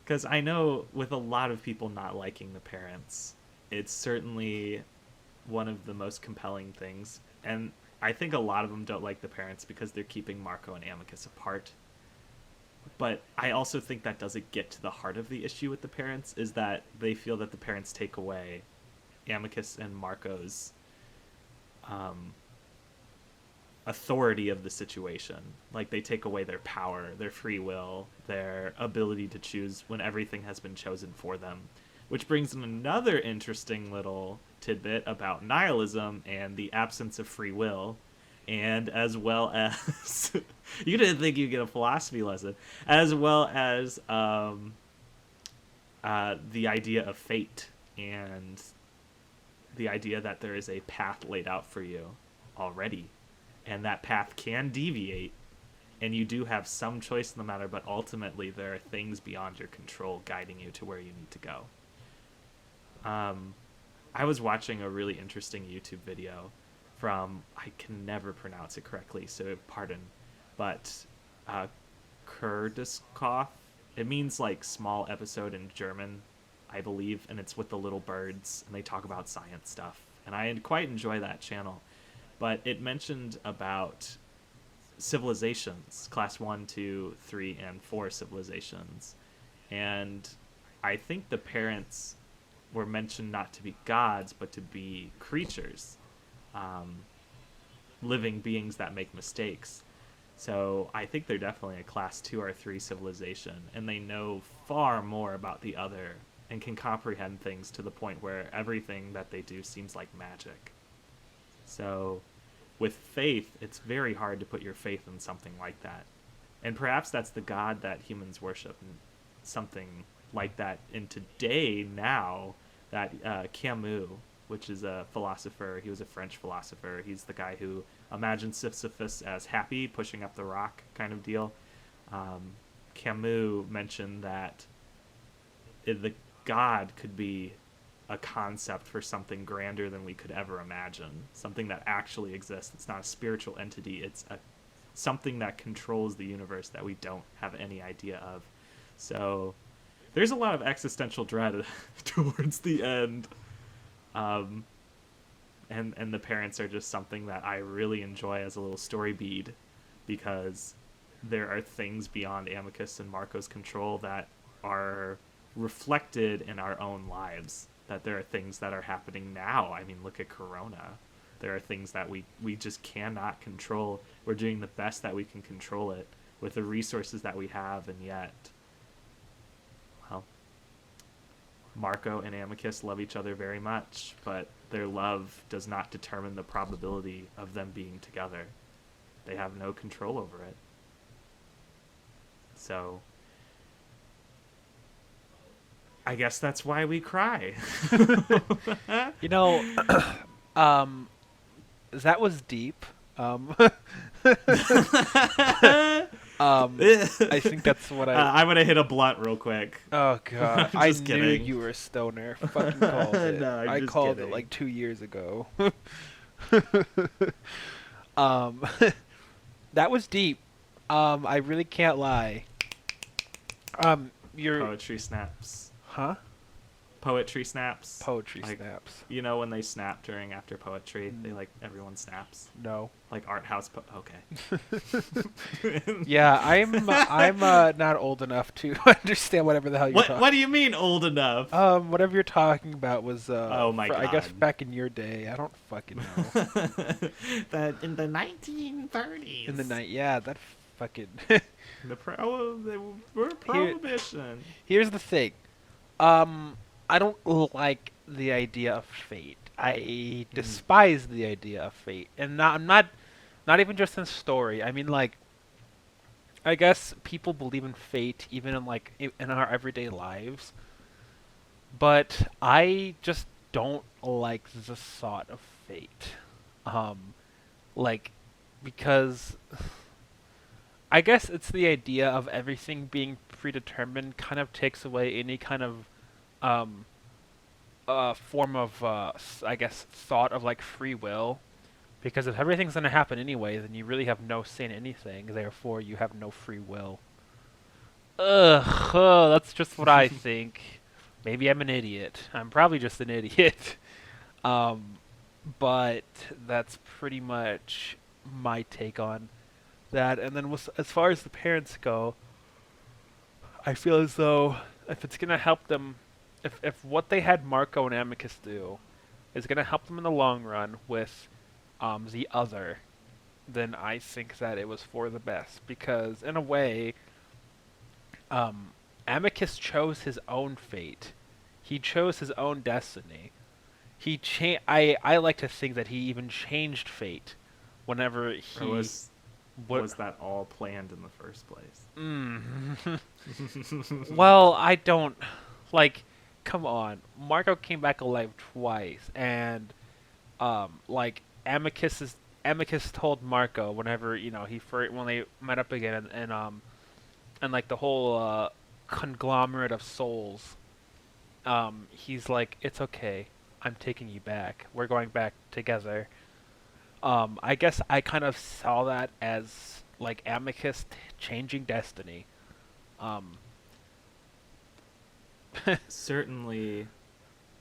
because I know with a lot of people not liking the parents, it's certainly one of the most compelling things. And I think a lot of them don't like the parents because they're keeping Marco and Amicus apart. But I also think that doesn't get to the heart of the issue with the parents, is that they feel that the parents take away Amicus and Marco's authority of the situation. Like, they take away their power, their free will, their ability to choose when everything has been chosen for them. Which brings in another interesting little tidbit about nihilism and the absence of free will, and as well as you didn't think you'd get a philosophy lesson, as well as the idea of fate and the idea that there is a path laid out for you already, and that path can deviate, and you do have some choice in the matter, but ultimately there are things beyond your control guiding you to where you need to go. I was watching a really interesting YouTube video from, I can never pronounce it correctly, so pardon, but Kurdiskopf. It means like small episode in German, I believe, and it's with the little birds, and they talk about science stuff, and I quite enjoy that channel. But it mentioned about civilizations, class 1, 2, 3, and 4 civilizations, and I think the parents were mentioned not to be gods, but to be creatures, living beings that make mistakes. So I think they're definitely a class 2 or 3 civilization, and they know far more about the other and can comprehend things to the point where everything that they do seems like magic. So with faith, it's very hard to put your faith in something like that. And perhaps that's the god that humans worship, something like that. And today, now, that Camus, which is a philosopher, he was a French philosopher, he's the guy who imagined Sisyphus as happy, pushing up the rock kind of deal. Camus mentioned that the god could be a concept for something grander than we could ever imagine, something that actually exists. It's not a spiritual entity, it's something that controls the universe that we don't have any idea of. So there's a lot of existential dread towards the end. And the parents are just something that I really enjoy as a little story bead, because there are things beyond Amicus and Marco's control that are reflected in our own lives, that there are things that are happening now. I mean, look at Corona. There are things that we just cannot control. We're doing the best that we can control it with the resources that we have, and yet, well, Marco and Amicus love each other very much, but their love does not determine the probability of them being together. They have no control over it. So I guess that's why we cry. You know, that was deep. I think that's what I'm gonna hit a blunt real quick. Oh god, I Just knew kidding. you were a stoner. Fucking called it. No, I'm I just called kidding. it like 2 years ago. That was deep. I really can't lie. You're Poetry snaps. huh? poetry snaps. Poetry Like, snaps. you know when they snap during after poetry, they like everyone snaps. No. Like art house. Okay. Yeah, I'm not old enough to understand whatever the hell you're talking. What do you mean old enough? Whatever you're talking about was Oh my I guess God. back in your day. I don't fucking know. That in the 1930s. In the night, yeah, that fucking. They were prohibition. Here's the thing. I don't like the idea of fate. I despise the idea of fate, and I'm not even just in story. I mean, like, I guess people believe in fate even in like in our everyday lives, but I just don't like the thought of fate. Like, because I guess it's the idea of everything being predetermined kind of takes away any kind of um, form of, I guess, thought of like free will. Because if everything's going to happen anyway, then you really have no say in anything. Therefore, you have no free will. Ugh, that's just what I think. Maybe I'm an idiot. I'm probably just an idiot. Um, but that's pretty much my take on that. And then as far as the parents go, I feel as though if it's going to help them, if what they had Marco and Amicus do is going to help them in the long run with the other, then I think that it was for the best. Because in a way, Amicus chose his own fate. He chose his own destiny. I like to think that he even changed fate whenever he... Or was that all planned in the first place? Well, I don't... Like, come on. Marco came back alive twice, and, like, Amicus told Marco whenever, when they met up again, and like, the whole, conglomerate of souls, he's like, it's okay. I'm taking you back. We're going back together. I guess I kind of saw that as like Amicus changing destiny. Certainly,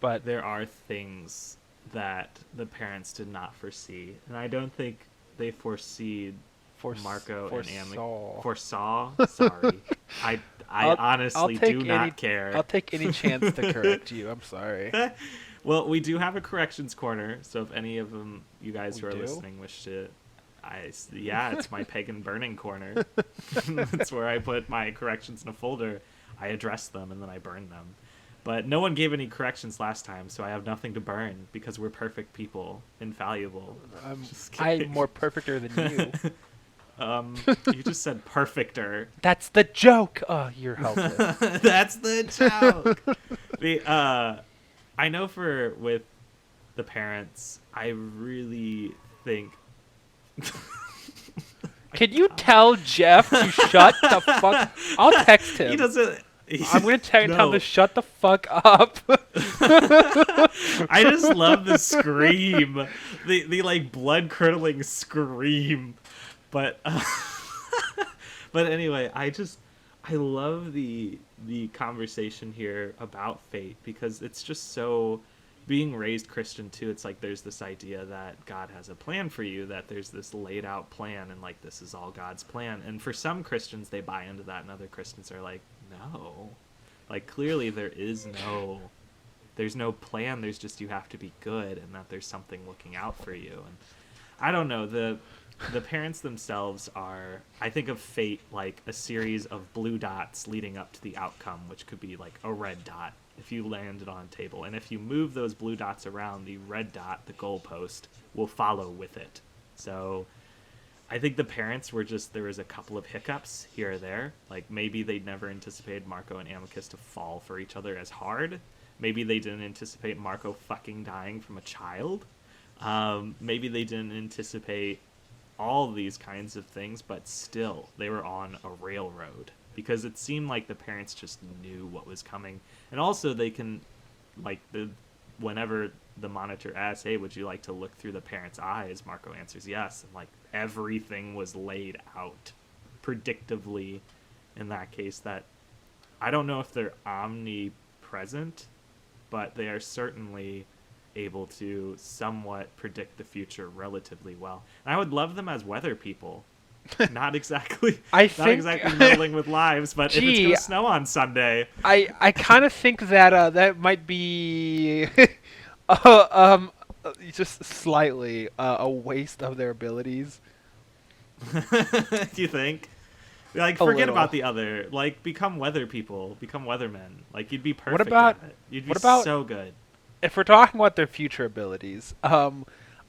But there are things that the parents did not foresee, and I don't think they foreseed Marco and Amicus. Foresaw. Sorry, I honestly do not care. I'll take any chance to correct you. I'm sorry. Well, we do have a corrections corner, so if any of them, you guys who are do? listening, wish to, it's my pagan burning corner. It's where I put my corrections in a folder, I address them, and then I burn them. But no one gave any corrections last time, so I have nothing to burn because we're perfect people, infallible. I'm more perfecter than you. You just said perfecter. That's the joke. Oh, you're helpless. That's the joke. I know with the parents, I really think. Can you tell Jeff to shut the fuck? I'll text him. He doesn't. I'm gonna tell him to shut the fuck up. I just love the scream, the like blood curdling scream, but but anyway, I love the conversation here about fate because it's just so. Being raised Christian too, it's like there's this idea that God has a plan for you, that there's this laid out plan, and like this is all God's plan. And for some Christians, they buy into that, and other Christians are like, no, like clearly there's no plan. There's just you have to be good, and that there's something looking out for you. And I don't know, the parents themselves are, I think of fate like a series of blue dots leading up to the outcome, which could be like a red dot if you landed on a table. And if you move those blue dots around, the red dot, the goalpost, will follow with it. So I think the parents were there was a couple of hiccups here or there. Like maybe they never anticipated Marco and Amicus to fall for each other as hard. Maybe they didn't anticipate Marco fucking dying from a child. Maybe they didn't anticipate all these kinds of things, but still, they were on a railroad. Because it seemed like the parents just knew what was coming. And also they can, like, whenever the monitor asks, hey, would you like to look through the parents' eyes? Marco answers yes. And, like, everything was laid out predictively in that case that I don't know if they're omnipresent, but they are certainly able to somewhat predict the future relatively well. And I would love them as weather people. Not exactly I not think exactly meddling with lives, but if it's Gee, going to snow on Sunday, I kind of think that that might be uh, um just slightly a waste of their abilities. do you think? Like, A forget little. about the other. Like, become weather people. Become weathermen. Like, you'd be What perfect about at it. You'd be what about so good. if we're talking about their future abilities?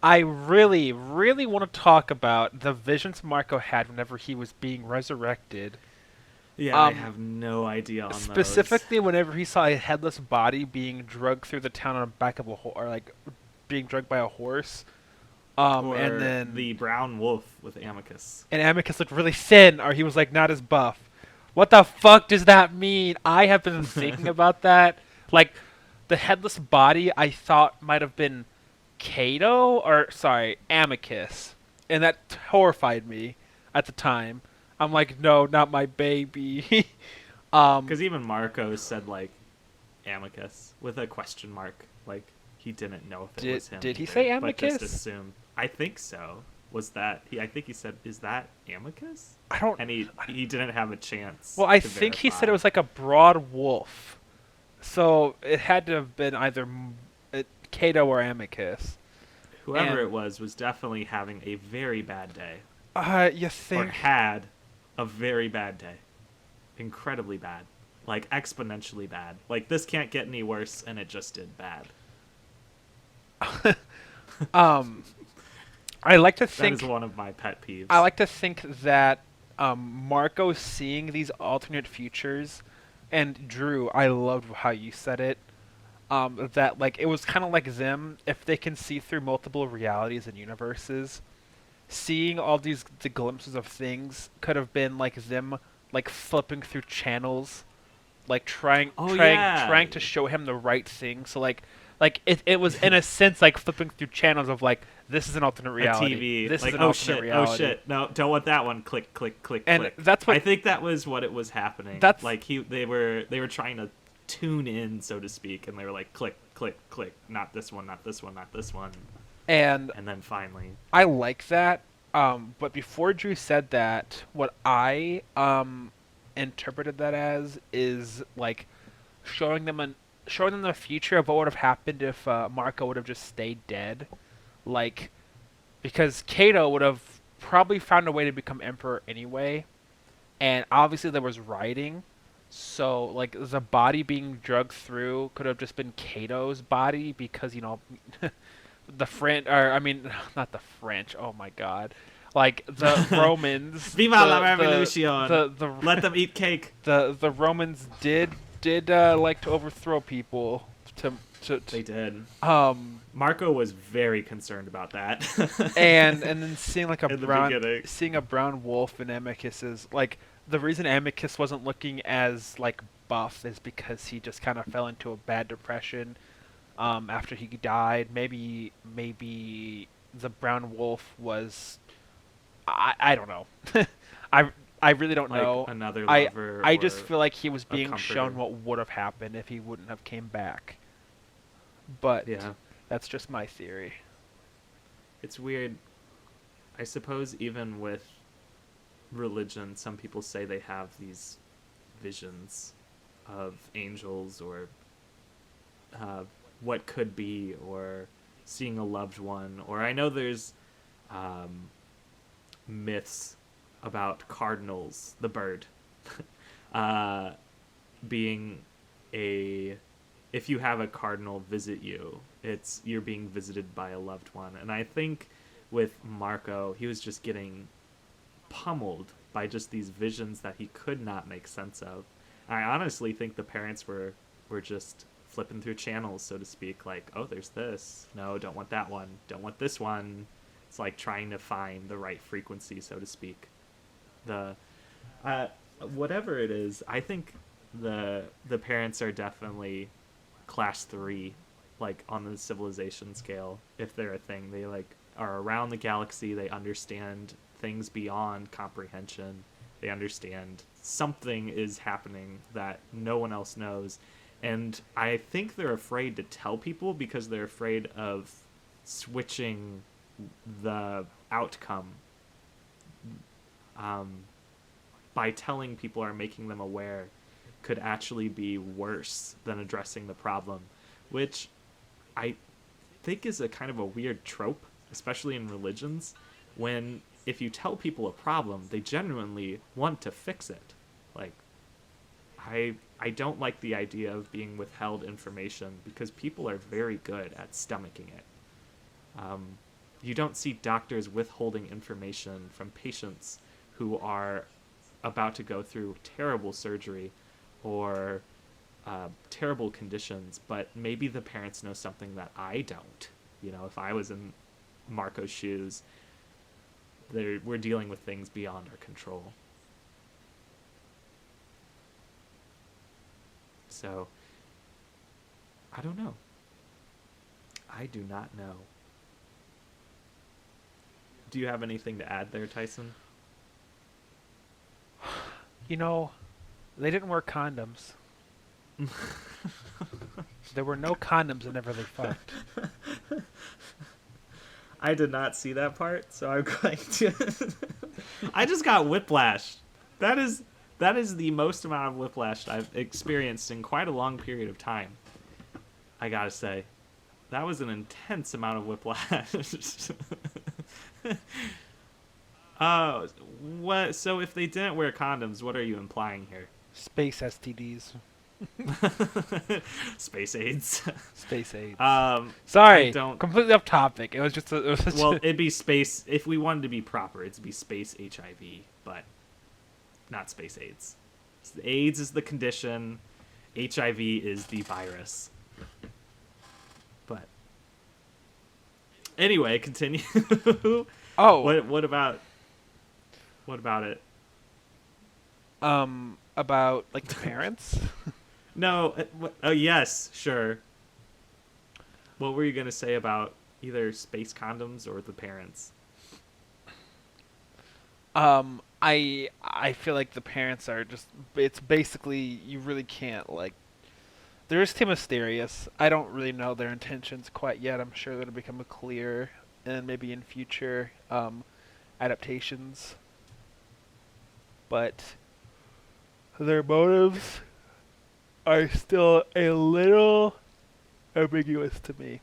I really, really want to talk about the visions Marco had whenever he was being resurrected. Yeah, I Um, have no idea on those. Specifically, whenever he saw a headless body being dragged through the town on the back of a horse, or like being dragged by a horse. And Or then the brown wolf with Amicus. and Amicus looked really thin, or he was like not as buff. What the fuck does that mean? I have been thinking about that. Like, the headless body I thought might have been Kato, or sorry, Amicus, and that horrified me at the time. I'm like, no, not my baby. Because even Marco said, like, Amicus with a question mark. Like, he didn't know if it did was him did he either, say but just Amicus? assumed. I think so. Was that he? I think he said, "Is that Amicus?" I don't. And he didn't have a chance Well, I to think he said it verify. was like a broad wolf, so it had to have been either Kato or Amicus. Whoever And it was definitely having a very bad day, you or think? had a very bad day, incredibly bad, like exponentially bad. Like, this can't get any worse, and it just did bad. Um, I like to That is think. one of my pet I peeves. like to think that Marco seeing these alternate futures, and Drew, I loved how you said it. That like it was kind of like them if they can see through multiple realities and universes. Seeing all the glimpses of things could have been like them like flipping through channels, like Oh yeah, trying to show him the right thing. So it was in a sense like flipping through channels of like this is an alternate a reality. TV. This is Like, an oh alternate shit, oh reality. shit. No, don't want that one. Click, click, click, And click. that's I what think that was what it was happening. that's Like, they were trying to tune in, so to speak, and they were like, click, click, click. Not this one, not this one, not this one. and And then finally, I like that. But before Drew said that, what I interpreted that as is like showing them the future of what would have happened if Marco would have just stayed dead, like because Kato would have probably found a way to become emperor anyway, and obviously there was rioting, so like the body being drugged through could have just been Kato's body because the French, or I mean, not the French. Oh my God, like the Romans, Viva la revolution! the Let them eat cake. the Romans did like to overthrow people to They did. um Marco was very concerned about that and then in the beginning. seeing a brown wolf in Amicus's like the reason Amicus wasn't looking as like buff is because he just kind of fell into a bad depression after he died. Maybe the brown wolf was I don't know. I I really don't Like know. another I lover I or just feel like he was a being comforter. shown what would have happened if he wouldn't have came back. But Yeah. that's just my theory. It's weird. I suppose even with religion, some people say they have these visions of angels or what could be, or seeing a loved one. Or I know there's um, myths about cardinals, the bird, uh, being a if you have a cardinal visit you, it's you're being visited by a loved one. And I think with Marco, he was just getting pummeled by just these visions that he could not make sense of. I honestly think the parents were just flipping through channels, so to speak, like, oh, there's this. No, don't want that one. Don't want this one. It's like trying to find the right frequency, so to speak. The uh, whatever it is, I think the parents are definitely class 3, like on the civilization scale. If they're a thing, they like are around the galaxy. They understand things beyond comprehension. They understand something is happening that no one else knows, And I think they're afraid to tell people because they're afraid of switching the outcome. Um, by telling people or making them aware could actually be worse than addressing the problem, which I think is a kind of a weird trope, especially in religions, when if you tell people a problem, they genuinely want to fix it. Like, I don't like the idea of being withheld information because people are very good at stomaching it. You don't see doctors withholding information from patients who are about to go through terrible surgery or terrible conditions, but maybe the parents know something that I don't. You know, if I was in Marco's shoes, we're dealing with things beyond our control. So, I don't know. I do not know. Do you have anything to add there, Tyson? You know, they didn't wear condoms. There were no condoms whenever they fucked. I did not see that part, so I'm going to. I just got whiplash. That is the most amount of whiplash I've experienced in quite a long period of time. I gotta say, that was an intense amount of whiplash. What? So if they didn't wear condoms, what are you implying here? Space STDs. Space AIDS. Space AIDS. I Sorry, don't. completely off topic. It was just a, it was such Well, a, it'd be space. If we wanted to be proper, it'd be space HIV, but not space AIDS. AIDS is the condition. HIV is the virus. But anyway, continue. oh, What about it? about like the parents. No. Oh yes, sure. What were you gonna say about either space condoms or the parents? I feel like the parents are just. It's basically you really can't like. They're just too mysterious. I don't really know their intentions quite yet. I'm sure that'll become clear, and maybe in future adaptations. But their motives are still a little ambiguous to me.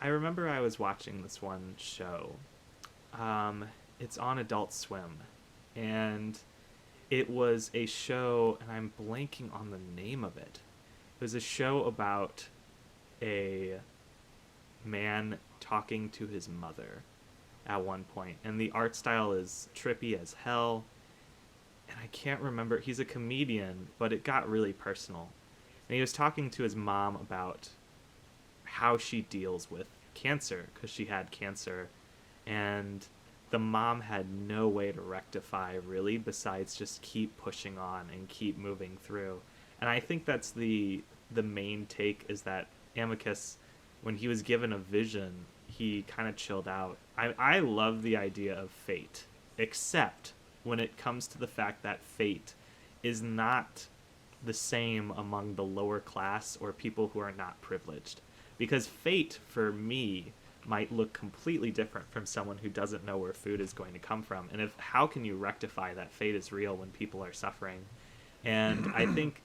I remember I was watching this one show. It's on Adult Swim, and it was a show, and I'm blanking on the name of it. It was a show about a man talking to his mother at one point, and the art style is trippy as hell. And I can't remember. He's a comedian, but it got really personal. And he was talking to his mom about how she deals with cancer because she had cancer, and the mom had no way to rectify really besides just keep pushing on and keep moving through. And I think that's the main take, is that Amicus, when he was given a vision, he kind of chilled out. I love the idea of fate, except when it comes to the fact that fate is not the same among the lower class or people who are not privileged. Because fate, for me, might look completely different from someone who doesn't know where food is going to come from. And how can you rectify that fate is real when people are suffering? And I think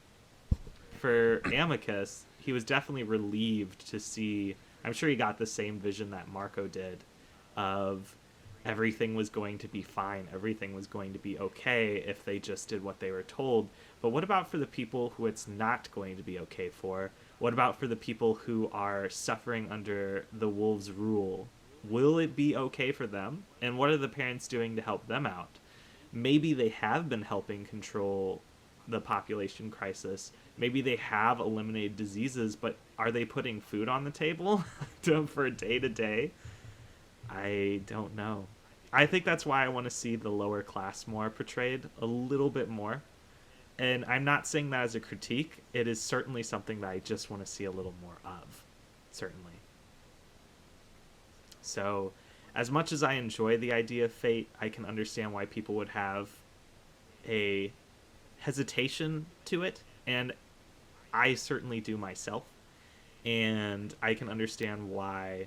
for Amicus, he was definitely relieved to see, I'm sure he got the same vision that Marco did, of everything was going to be fine, everything was going to be okay if they just did what they were told. But what about for the people who it's not going to be okay for? What about for the people who are suffering under the wolves' rule? Will it be okay for them? And what are the parents doing to help them out? Maybe they have been helping control the population crisis. Maybe they have eliminated diseases, but are they putting food on the table for day to day? I don't know. I think that's why I want to see the lower class more portrayed a little bit more. And I'm not saying that as a critique. It is certainly something that I just want to see a little more of. Certainly. So, as much as I enjoy the idea of fate, I can understand why people would have a hesitation to it. And I certainly do myself. And I can understand why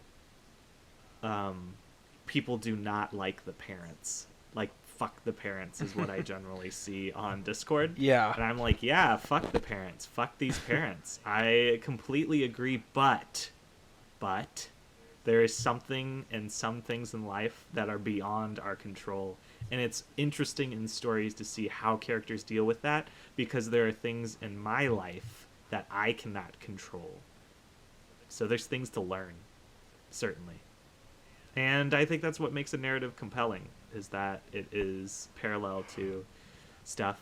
people do not like the parents. Like, fuck the parents is what I generally see on Discord. Yeah. And I'm like, yeah, fuck the parents. Fuck these parents. I completely agree, but there is something and some things in life that are beyond our control. And it's interesting in stories to see how characters deal with that, because there are things in my life that I cannot control. So there's things to learn, certainly. And I think that's what makes a narrative compelling, is that it is parallel to stuff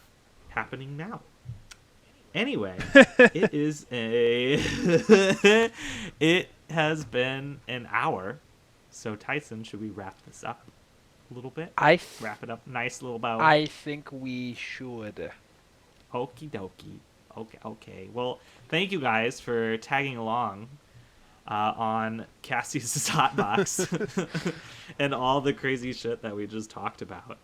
happening now. Anyway, it has been an hour. So Tyson, should we wrap this up a little bit? Wrap it up nice little bow. I think we should. Okie dokie. Okay. Well, thank you guys for tagging along on Cassius' Hotbox and all the crazy shit that we just talked about,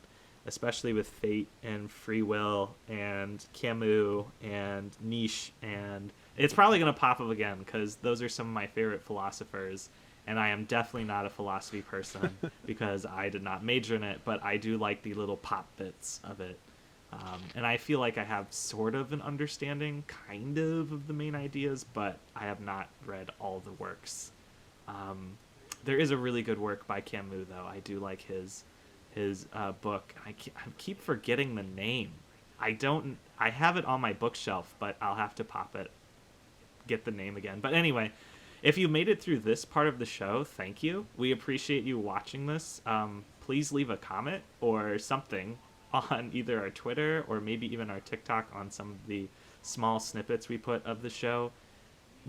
especially with fate and free will and Camus and Niche. And it's probably going to pop up again because those are some of my favorite philosophers. And I am definitely not a philosophy person because I did not major in it, but I do like the little pop bits of it. And I feel like I have sort of an understanding, kind of the main ideas, but I have not read all the works. There is a really good work by Camus, though. I do like his book. I keep forgetting the name. I have it on my bookshelf, but I'll have to get the name again. But anyway, if you made it through this part of the show, thank you. We appreciate you watching this. Please leave a comment or something on either our Twitter or maybe even our TikTok on some of the small snippets we put of the show.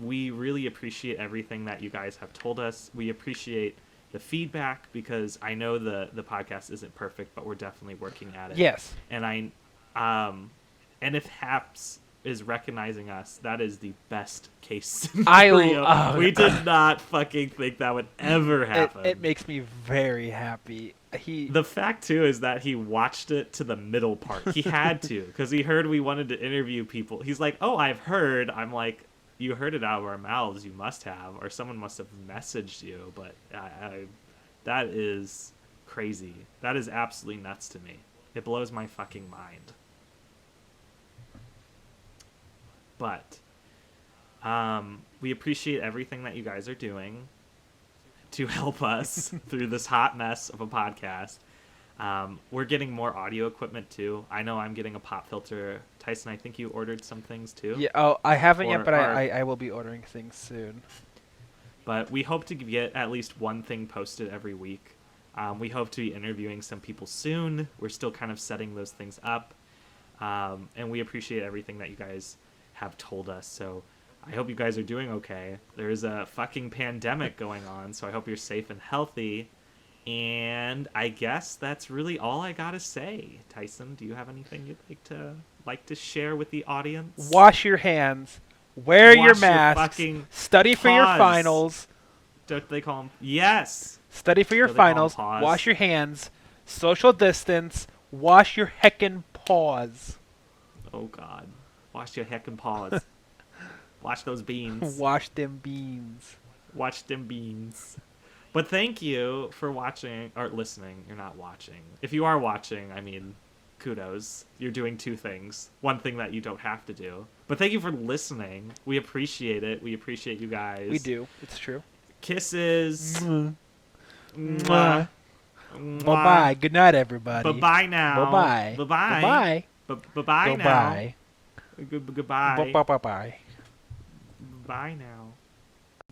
We really appreciate everything that you guys have told us. We appreciate the feedback because I know the podcast isn't perfect, but we're definitely working at it. Yes. And and if Haps is recognizing us, that is the best case scenario. We did not fucking think that would ever happen. It makes me very happy. The fact too is that he watched it to the middle part. He had to, because he heard we wanted to interview people. He's like, "Oh, I've heard." I'm like, "You heard it out of our mouths. You must have, or someone must have messaged you." But that is crazy. That is absolutely nuts to me. It blows my fucking mind. But we appreciate everything that you guys are doing to help us through this hot mess of a podcast. We're getting more audio equipment too. I know I'm getting a pop filter. Tyson, I think you ordered some things too. Yeah. Oh, I haven't yet, but I will be ordering things soon. But we hope to get at least one thing posted every week. We hope to be interviewing some people soon. We're still kind of setting those things up. And we appreciate everything that you guys have told us. So I hope you guys are doing okay. There's a fucking pandemic going on, so I hope you're safe and healthy. And I guess that's really all I gotta say. Tyson, do you have anything you'd like to share with the audience? Wash your hands. Wear your mask. Study for your finals. Don't they call them? Yes. Study for your finals. Wash your hands. Social distance. Wash your heckin' paws. Oh God. Wash your heckin' paws. Wash those beans. Wash them beans. Watch them beans. But thank you for watching or listening. You're not watching. If you are watching, I mean, kudos. You're doing two things. One thing that you don't have to do. But thank you for listening. We appreciate it. We appreciate you guys. We do. It's true. Kisses. Mwah. Mwah. Mwah. Bye-bye. Good night, everybody. Bye-bye now. Bye-bye. Bye-bye. Bye-bye. Bye-bye now. Bye-bye. Goodbye. Bye-bye. Bye now.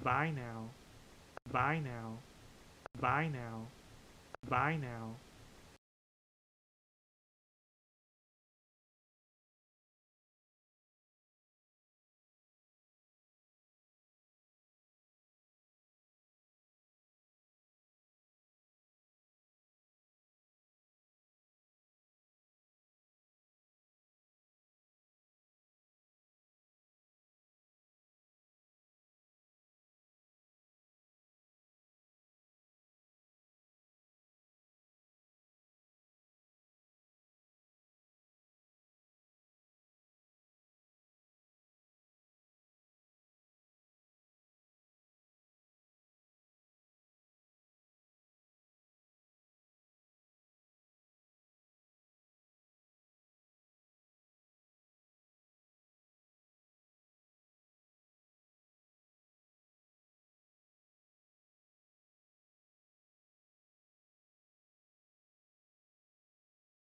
Bye now. Bye now. Bye now. Bye now.